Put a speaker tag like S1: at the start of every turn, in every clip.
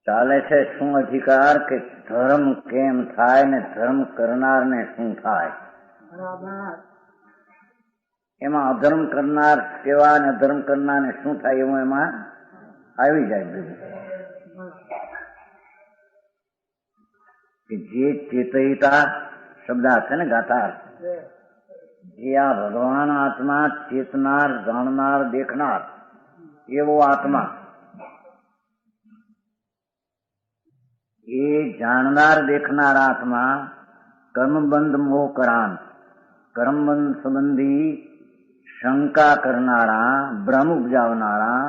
S1: ચાલે છે શું અધિકાર કે ધર્મ કેમ થાય ને ધર્મ કરનારને શું થાય. એમાં અધર્મ કરનાર કેવા અને અધર્મ કરનારને શું થાય એવું એમાં આવી જાય બધું. જે ચેતયિતા શબ્દ છે ને ગાથા, જે આ ભગવાન આત્મા ચેતનાર, જાણનાર, દેખનાર એવો આત્મા, એ જાણનાર દેખનાર આત્મા કર્મબંધ મોહ કરાન, કર્મબંધ સંબંધી શંકા કરનારા, ભ્રમ ઉપજાવનારા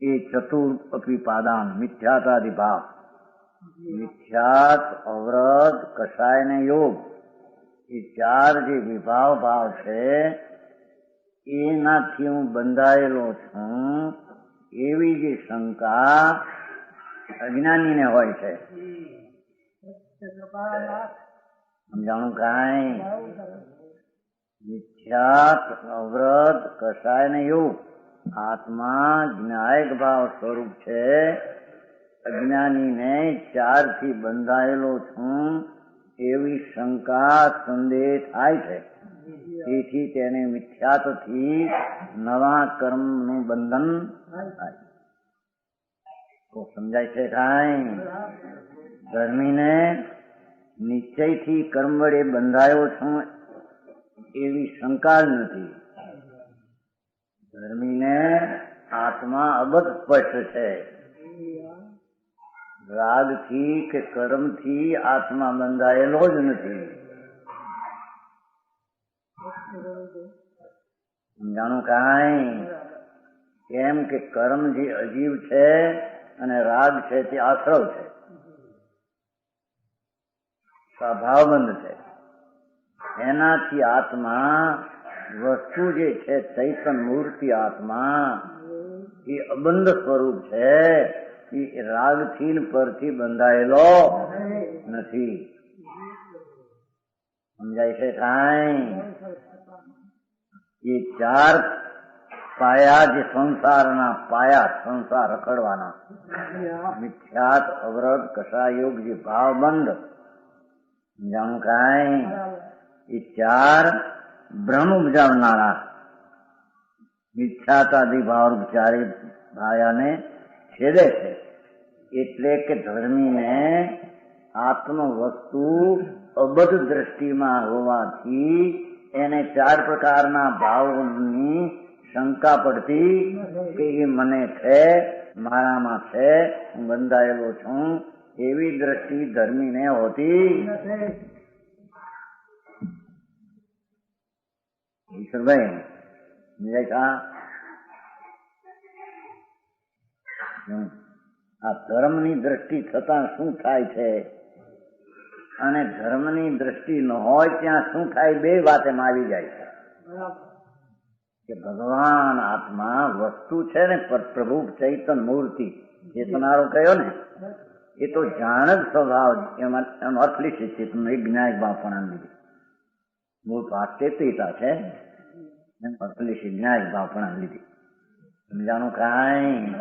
S1: એ ચતુર અપિપાદાન મિથ્યાતાદિ ભાવ, મિથ્યાત, અવરત, કષાય ને યોગ, એ ચાર જે વિભાવ ભાવ છે એનાથી હું બંધાયેલો છું એવી જે શંકા અજ્ઞાનીને હોય છે. સમજાણું કાંઈ? મિથ્યાત, અવરત, કષાય ને યોગ, આત્મા જ્ઞાયક ભાવ સ્વરૂપ છે. અજ્ઞાનીને ચારથી બંધાયેલો છું એવી શંકા સંદેહ થાય છે. તેથી તેને મિથ્યાતથી નવા કર્મનું બંધન થાય. તો સમજાય છે કાંઈ? ધર્મીને નિશ્ચયથી કર્મ વડે બંધાયો છું એવી શંકા જ નથી. ધર્મીને આત્મા અબધ સ્પષ્ટ છે. રાગથી કે કર્મથી આત્મા બંધાયેલો જ નથી. સમજાણું કાંઈ? કેમ કે કર્મ જે અજીવ છે અને રાગ છે તે આશ્રવ છે, સ્વભાવબંધ છે. એનાથી આત્મા વસ્તુ જે છે ચૈતન મૂર્તિ આત્મા એ અબંધ સ્વરૂપ છે. એ રાગથી પરથી બંધાયેલો નથી. સમજાય છે કાંઈ? એ ચાર પાયા જે સંસારના પાયા, સંસાર રખડવાના, મિથ્યાત, અવરત, કષાયોગ, જે ભાવબંધ, જાણું કાંઈ? એ ચાર ભ્રમ ઉપજાવનારા મિથ્યાતાદિ ભાવ ચારે ભાયાને છેદે છે. એટલે કે ધર્મીને આત્મ વસ્તુ અબધ દ્રષ્ટિમાં હોવાથી એને ચાર પ્રકારના ભાવોની શંકા પડતી કે એ મને છે, મારામાં છે, હું બંધાયેલો છું એવી દ્રષ્ટિ ધર્મીને હોતી. ઈશ્વરભાઈ આ ધર્મની દ્રષ્ટિ થતા શું થાય છે અને ધર્મની દ્રષ્ટિ ન હોય ત્યાં શું થાય, બે વાત એમાં આવી જાય છે. કે ભગવાન આત્મા વસ્તુ છે ને પ્રભુ ચૈતન મૂર્તિ ચેતનારો કયો ને, એ તો જાણ જ સ્વભાવ. એમાં એનો અર્થ લીધી છે એક જ્ઞાયક ભાવ પણ લીધી. મૂળ ભાગ ચેતયિતા છે, અર્થ લીધી જ્ઞાયક ભાવ પણ લીધી. સમજાણું કાંઈ?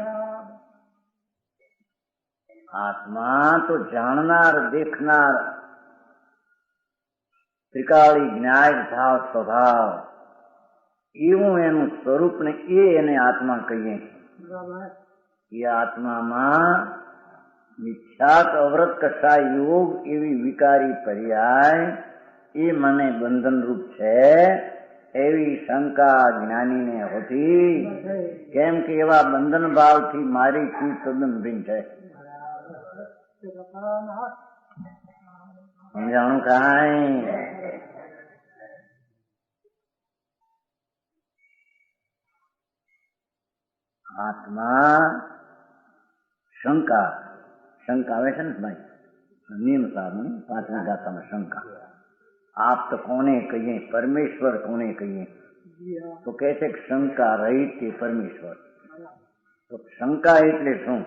S1: આત્મા તો જાણનાર, દેખનાર, ત્રિકાળી જ્ઞાયક ભાવ સ્વભાવ એવું એનું સ્વરૂપ ને એને આત્મા કહીએ. એ આત્મામાં મિથ્યાત, અવરત, કષાય યોગ એવી વિકારી પર્યાય એ મને બંધનરૂપ છે એવી શંકા જ્ઞાનીને હોતી. કેમ કે એવા બંધન ભાવથી મારી ચીજ તદ્દન ભિન્ન છે. સમજાણું કાંઈ? આત્મા શંકા આવે છે ને ભાઈ, નિયમ સારની 5મી ગાથામાં શંકા. આપ તો કોને કહીએ, પરમેશ્વર કોને કહીએ? તો કહે છે કે શંકા રહિત તે પરમેશ્વર. તો શંકા એટલે શું?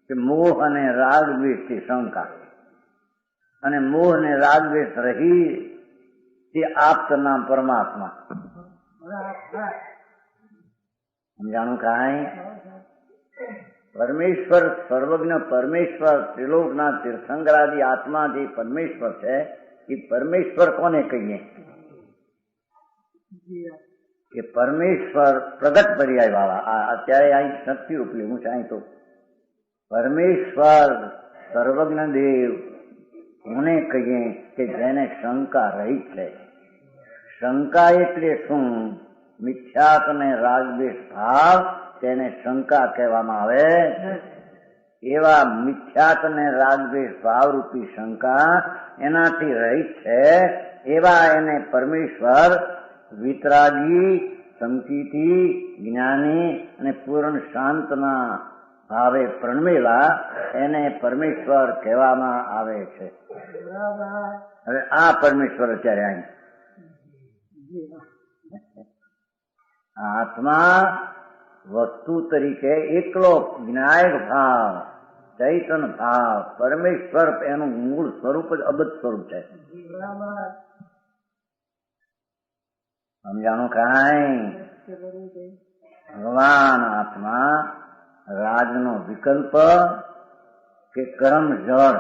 S1: કે મોહ અને રાગ દ્વેષથી શંકા, અને મોહ ને રાગ દ્વેષ રહી તે આપ્ત નામ પરમાત્મા. સમજાણું કાંઈ? પરમેશ્વર સર્વજ્ઞ પરમેશ્વર ત્રિલોકના તીર્થંકરાદી આત્મા જે પરમેશ્વર છે એ પરમેશ્વર કોને કહીએ? કે પરમેશ્વર પ્રગટ પર્યાય વાળા અત્યારે અહીં શક્તિ રૂપ લેવું છે. અહીં તો પરમેશ્વર સર્વજ્ઞ દેવ કોને કહીએ કે જેને શંકા રહિત છે. શંકા એટલે શું? મિથ્યાત અને રાગદ્વેષ ભાવ તેને શંકા કહેવામાં આવે. એવા મિથ્યાત અને રાગદ્વેષ ભાવરૂપી શંકા એનાથી રહિત છે. એવા એને પરમેશ્વર વિતરાગી, સંતિથી, જ્ઞાની અને પૂર્ણ શાંતના ભાવે પ્રણમેલા એને પરમેશ્વર કહેવામાં આવે છે. હવે આ પરમેશ્વર અત્યારે અહીં આત્મા વસ્તુ તરીકે એકલો જ્ઞાયક ભાવ, ચૈતન ભાવ, પરમેશ્વર એનું મૂળ સ્વરૂપ જ અબધ સ્વરૂપ છે. સમજાણું કાંઈ? ભગવાન આત્મા રાજનો વિકલ્પ કે કર્મ જળ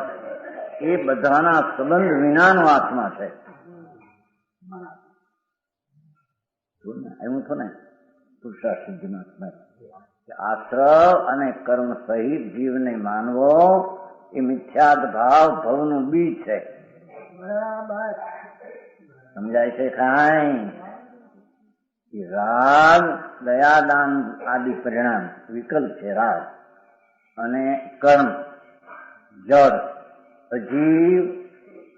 S1: એ બધાના સંબંધ વિનાનો આત્મા છે. એવું તો ને પુરુષાર્થ સિદ્ધિમાં આશ્રવ અને કર્મ સહિત જીવને માનવો એ મિથ્યાદ ભાવ ભવનું બીજ છે. સમજાય છે કાંઈ? રાગ દયાદાન આદિ પરિણામ વિકલ્પ છે. રાગ અને કર્મ જળ અજીવ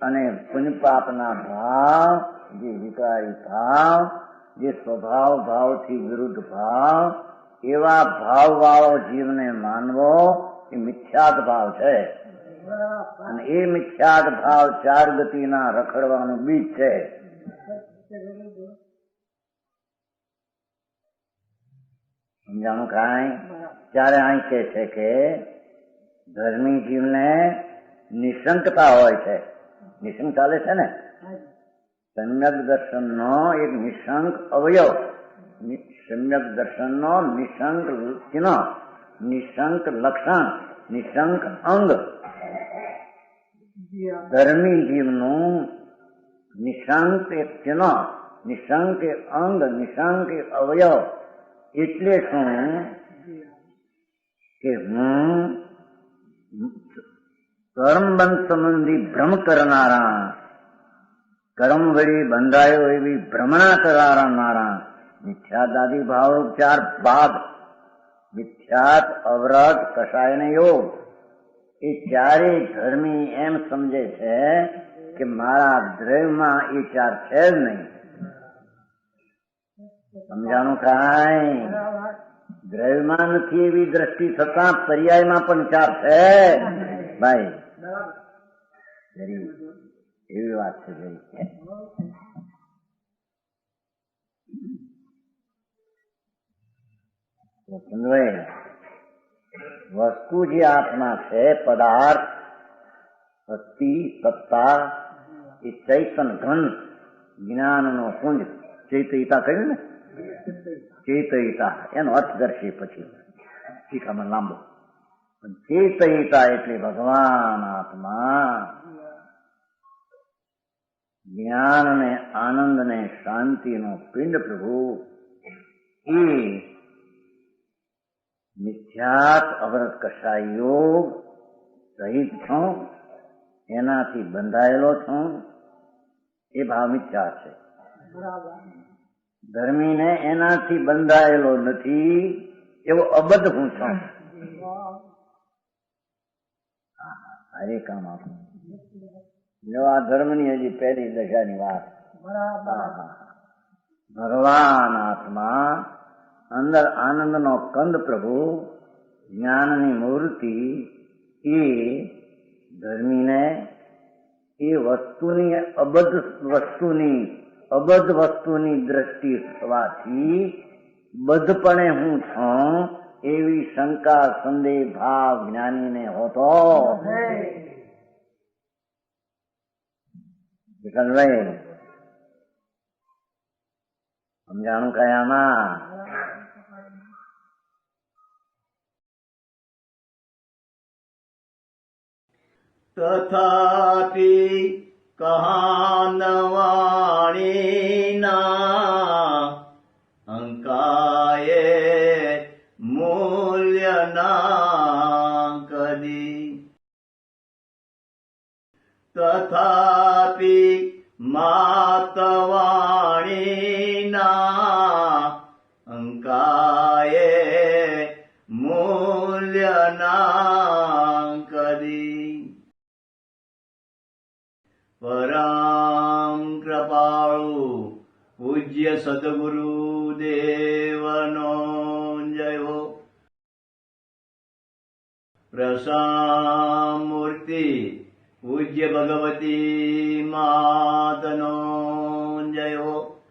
S1: અને પુણ્યપાપના ભાવ જે વિકારી ભાવ, જે સ્વભાવ ભાવથી વિરુદ્ધ ભાવ, એવા ભાવ વાળો જીવને માનવો એ મિથ્યાત ભાવ છે. અને એ મિથ્યાત ભાવ ચાર ગતિના રખડવાનું બીજ છે. સમજાણું કાંઈ? ત્યારે અહીં કહે છે કે ધર્મી જીવને નિશંકતા હોય છે. નિશંક ચાલે છે ને? સમ્યક દર્શનનો એક નિશંક અવયવ, સમ્યક દર્શનનો નિશંક ચિહ્ન, નિશંક લક્ષણ, નિશંક અંગ. ધર્મી જીવનું નિશંક એક ચિહ્ન, નિશંક એક અંગ, નિશંક એક અવયવ. એટલે શું કે હું કર્મબંધ સંબંધી ભ્રમ કરનારા, કર્મ વળી બંધાયો એવી ભ્રમણા કરાવનારા મિથ્યાદાદી ભાવરૂપ ચાર ભાગ, મિથ્યાત, અવરત, કષાય ને યોગ, એ ચારેય ધર્મી એમ સમજે છે કે મારા દ્રવ્યમાં એ ચાર છે જ નહીં. સમજાણું કાંઈ? દ્રવ્યમાં નથી એવી દ્રષ્ટિ થતા પર્યાયમાં પણ ચાર છે ભાઈ. એવી વાત છે. વસ્તુ જે આત્મા છે, પદાર્થ, શક્તિ, સત્તા, એ ચૈતન ઘન જ્ઞાનનો પુંજ. ચૈતયિતા કહ્યું ને? ચેતયિતા એનો અર્થ કરશે પછી શીખામાં લાંબો. ચેતયિતા એટલે ભગવાન આત્મા જ્ઞાન ને આનંદ ને શાંતિનો પિંડ પ્રભુ એ મિથ્યાત અવરત કષાય યોગ સહિત છું, એનાથી બંધાયેલો છું. એ ભાવ મિથ્યા છે. ધર્મીને એનાથી બંધાયેલો નથી એવો અબદ્ધ હું છું. હરે કામ આપણું જો આ ધર્મની હજી પહેલી દશાની વાત. ભગવાન આત્મા અંદર આનંદનો કંદ પ્રભુ જ્ઞાનની મૂર્તિ એ ધર્મીને એ વસ્તુની અબદ્ધ વસ્તુની દ્રષ્ટિ થવાથી બધપણે હું છું એવી શંકા સંદેહ ભાવ જ્ઞાનીને હોતો. સમજાણું કયામાં?
S2: तथापि कहानवाणीना અંકાએ મૂલ્યના કદી. તથાપિ માતવાણીના અંકાએ મૂલ્યના કદી. પરમ કૃપાળુ પૂજ્ય સદગુરુ દેવનો જય હો. પ્રસામૂર્તિ પૂજ્ય ભગવતી માતનો જય હો.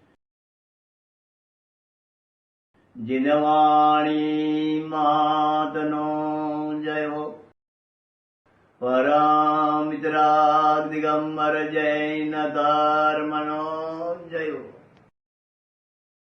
S2: જીનવાણી માતનો જય હો. પરમ મિત્રાગ દિગંબર જૈન ધર્મનો